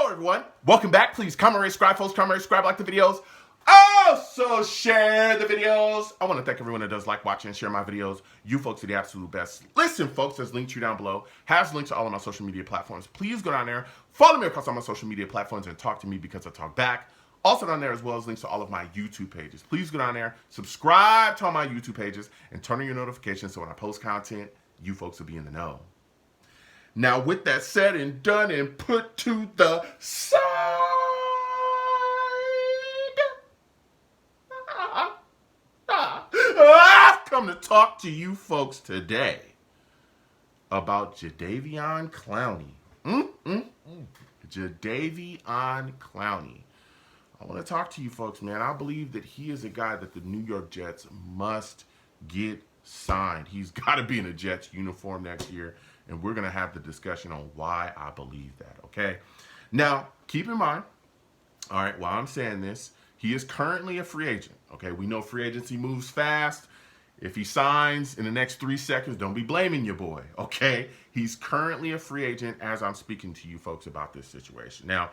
Hello, everyone. Welcome back. Please comment, rate, subscribe, folks. Comment, rate, subscribe, like the videos. Also, share the videos. I want to thank everyone that does like, watch, and share my videos. You folks are the absolute best. Listen, folks, there's links to you down below. Has links to all of my social media platforms. Please go down there, follow me across all my social media platforms, and talk to me because I talk back. Also down there as well as links to all of my YouTube pages. Please go down there, subscribe to all my YouTube pages, and turn on your notifications so when I post content, you folks will be in the know. Now, with that said and done and put to the side, I've come to talk to you folks today about Jadeveon Clowney. Jadeveon Clowney. I want to talk to you folks, man. I believe that he is a guy that the New York Jets must get signed. He's got to be in a Jets uniform next year, and we're going to have the discussion on why I believe that, okay? Now, keep in mind, all right, while I'm saying this, he is currently a free agent, okay? We know free agency moves fast. If he signs in the next 3 seconds, don't be blaming your boy, okay? He's currently a free agent as I'm speaking to you folks about this situation. Now,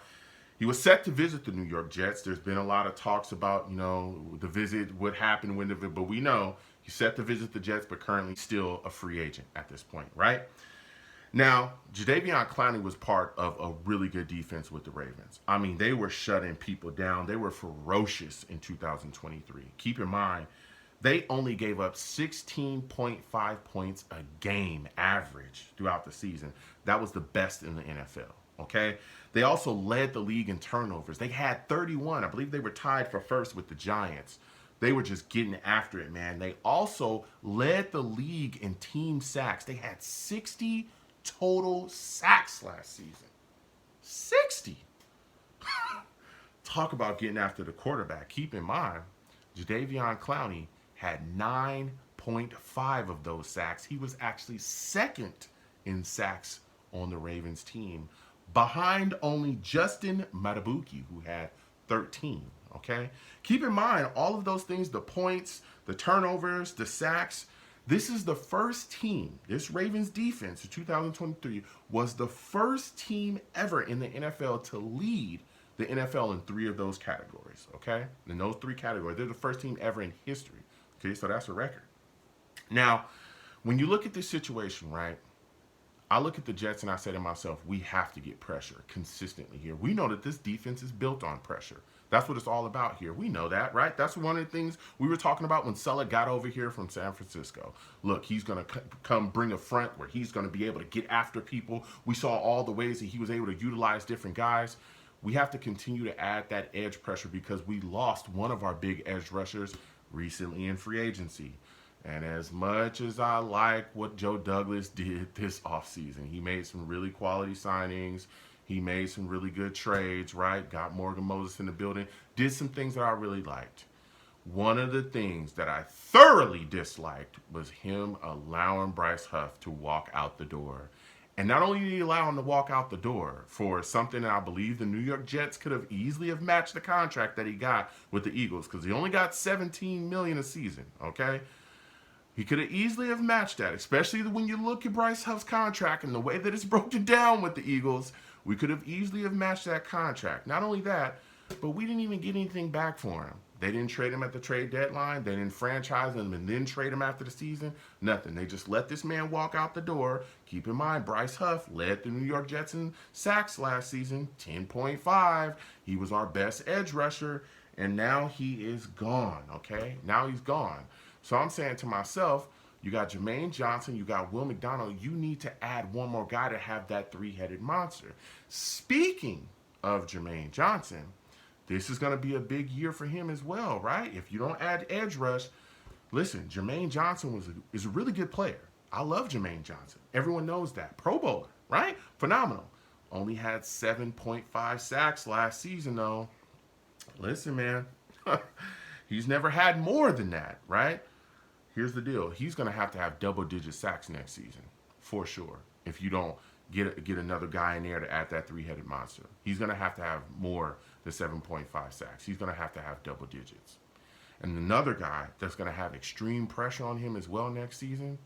he was set to visit the New York Jets. There's been a lot of talks about, the visit, what happened when the visit, but we know he's set to visit the Jets, but currently still a free agent at this point, right? Now, Jadeveon Clowney was part of a really good defense with the Ravens. I mean, they were shutting people down. They were ferocious in 2023. Keep in mind, they only gave up 16.5 points a game average throughout the season. That was the best in the NFL, okay? They also led the league in turnovers. They had 31. I believe they were tied for first with the Giants. They were just getting after it, man. They also led the league in team sacks. They had 60 total sacks last season. 60. Talk about getting after the quarterback. Keep in mind, Jadeveon Clowney had 9.5 of those sacks. He was actually second in sacks on the Ravens team, behind only Justin Matabuki, who had 13, okay? Keep in mind, all of those things, the points, the turnovers, the sacks, this is the first team, this Ravens defense in 2023 was the first team ever in the NFL to lead the NFL in 3 of those categories, okay? In those 3 categories, they're the first team ever in history, okay? So that's a record. Now, when you look at this situation, right, I look at the Jets and I say to myself, we have to get pressure consistently here. We know that this defense is built on pressure. That's what it's all about here. We know that, right? That's one of the things we were talking about when Sulla got over here from San Francisco. Look, he's going to come bring a front where he's going to be able to get after people. We saw all the ways that he was able to utilize different guys. We have to continue to add that edge pressure because we lost one of our big edge rushers recently in free agency. And as much as I like what Joe Douglas did this offseason, he made some really quality signings. He made some really good trades, right? Got Morgan Moses in the building. Did some things that I really liked. One of the things that I thoroughly disliked was him allowing Bryce Huff to walk out the door. And not only did he allow him to walk out the door for something that I believe the New York Jets could have easily have matched the contract that he got with the Eagles, because he only got $17 million a season, okay? He could have easily have matched that, especially when you look at Bryce Huff's contract and the way that it's broken down with the Eagles. We could have easily have matched that contract. Not only that, but we didn't even get anything back for him. They didn't trade him at the trade deadline. They didn't franchise him and then trade him after the season. Nothing. They just let this man walk out the door. Keep in mind, Bryce Huff led the New York Jets in sacks last season, 10.5. He was our best edge rusher, and now he is gone, okay? Now he's gone. So I'm saying to myself, you got Jermaine Johnson, you got Will McDonald. You need to add one more guy to have that 3-headed monster. Speaking of Jermaine Johnson, this is going to be a big year for him as well, right? If you don't add edge rush, listen, Jermaine Johnson is a really good player. I love Jermaine Johnson. Everyone knows that. Pro Bowler, right? Phenomenal. Only had 7.5 sacks last season, though. Listen, man, he's never had more than that, right? Here's the deal. He's going to have double-digit sacks next season, for sure, if you don't get another guy in there to add that 3-headed monster. He's going to have more than 7.5 sacks. He's going to have double digits. And another guy that's going to have extreme pressure on him as well next season,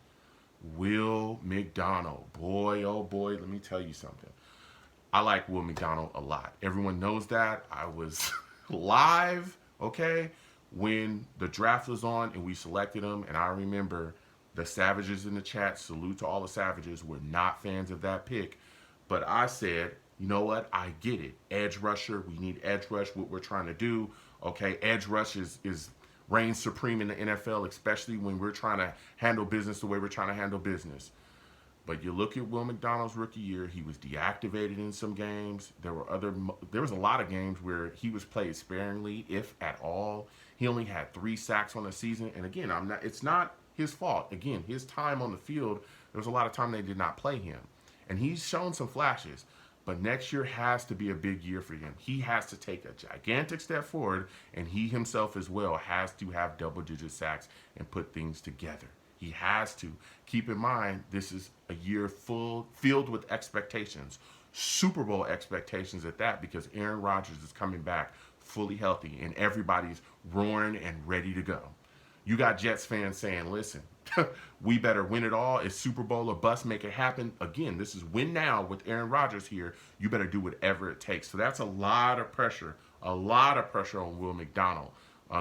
Will McDonald. Boy, oh boy, let me tell you something. I like Will McDonald a lot. Everyone knows that. I was live, okay, when the draft was on and we selected him. And I remember the Savages in the chat, salute to all the Savages, were not fans of that pick. But I said, you know what? I get it. Edge rusher, we need edge rush, what we're trying to do. Okay, edge rush is reigns supreme in the NFL, especially when we're trying to handle business the way we're trying to handle business. But you look at Will McDonald's rookie year, he was deactivated in some games. There was a lot of games where he was played sparingly, if at all. He only had 3 sacks on the season. And again, it's not his fault. Again, his time on the field, there was a lot of time they did not play him. And he's shown some flashes. But next year has to be a big year for him. He has to take a gigantic step forward, and he himself as well has to have double-digit sacks and put things together. He has to. Keep in mind, this is a year filled with expectations. Super Bowl expectations at that, because Aaron Rodgers is coming back fully healthy, and everybody's roaring and ready to go. You got Jets fans saying, listen, we better win it all. It's Super Bowl or bust, make it happen. Again, this is win now with Aaron Rodgers here. You better do whatever it takes. So that's a lot of pressure on Will McDonald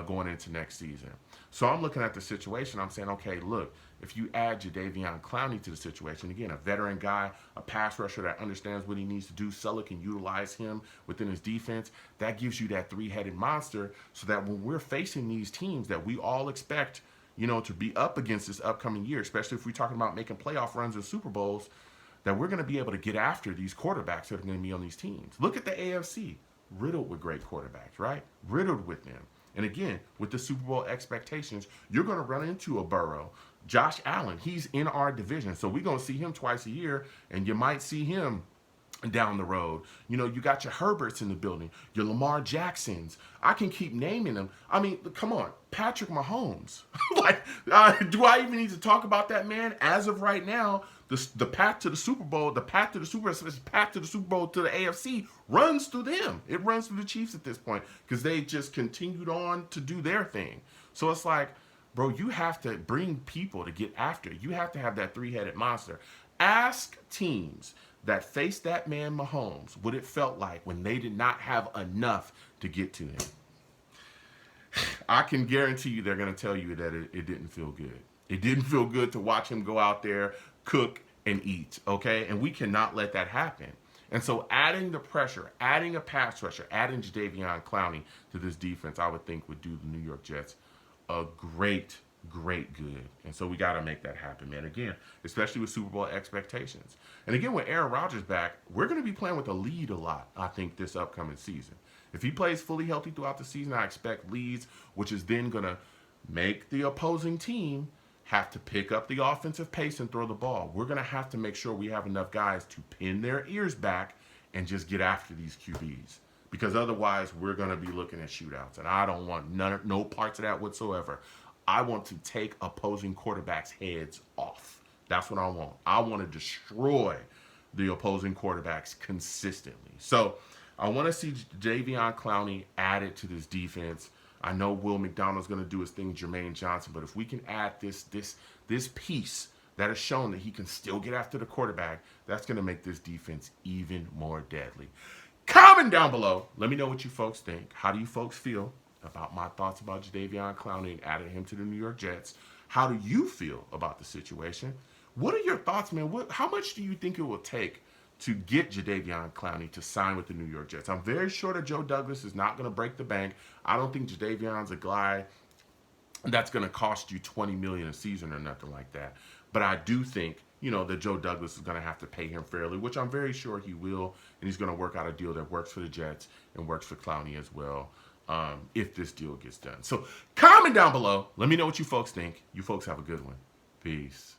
going into next season. So I'm looking at the situation. I'm saying, okay, look, if you add Jadeveon Clowney to the situation, again, a veteran guy, a pass rusher that understands what he needs to do, Sulla can utilize him within his defense, that gives you that 3-headed monster so that when we're facing these teams that we all expect, to be up against this upcoming year, especially if we're talking about making playoff runs and Super Bowls, that we're going to be able to get after these quarterbacks that are going to be on these teams. Look at the AFC, riddled with great quarterbacks, right? Riddled with them. And again, with the Super Bowl expectations, you're going to run into a Burrow. Josh Allen, he's in our division. So we're going to see him twice a year, and you might see him down the road. You got your Herberts in the building, your Lamar Jacksons. I can keep naming them. I mean, come on, Patrick Mahomes. Do I even need to talk about that man? As of right now, the path to the Super Bowl, the path to the Super Bowl to the AFC runs through them. It runs through the Chiefs at this point because they just continued on to do their thing. So it's like, bro, you have to bring people to get after it. You have to have that 3-headed monster. Ask teams that faced that man Mahomes what it felt like when they did not have enough to get to him. I can guarantee you they're going to tell you that it didn't feel good. It didn't feel good to watch him go out there, cook, and eat, okay? And we cannot let that happen. And so adding the pressure, adding a pass rusher, adding Jadeveon Clowney to this defense, I would think would do the New York Jets a great good. And so we got to make that happen, man. Again, especially with Super Bowl expectations. And again, with Aaron Rodgers back, we're going to be playing with a lead a lot, I think, this upcoming season. If he plays fully healthy throughout the season, I expect leads, which is then going to make the opposing team have to pick up the offensive pace and throw the ball. We're going to have to make sure we have enough guys to pin their ears back and just get after these QBs. Because otherwise, we're going to be looking at shootouts. And I don't want no parts of that whatsoever. I want to take opposing quarterbacks' heads off. That's what I want. I want to destroy the opposing quarterbacks consistently. So I want to see Jadeveon Clowney added to this defense. I know Will McDonald's going to do his thing, Jermaine Johnson, but if we can add this piece that has shown that he can still get after the quarterback, that's going to make this defense even more deadly. Comment down below. Let me know what you folks think. How do you folks feel about my thoughts about Jadeveon Clowney and adding him to the New York Jets? How do you feel about the situation? What are your thoughts, man? How much do you think it will take to get Jadeveon Clowney to sign with the New York Jets? I'm very sure that Joe Douglas is not going to break the bank. I don't think Jadeveon's a guy that's going to cost you $20 million a season or nothing like that. But I do think, that Joe Douglas is going to have to pay him fairly, which I'm very sure he will, and he's going to work out a deal that works for the Jets and works for Clowney as well, if this deal gets done. So comment down below. Let me know what you folks think. You folks have a good one. Peace.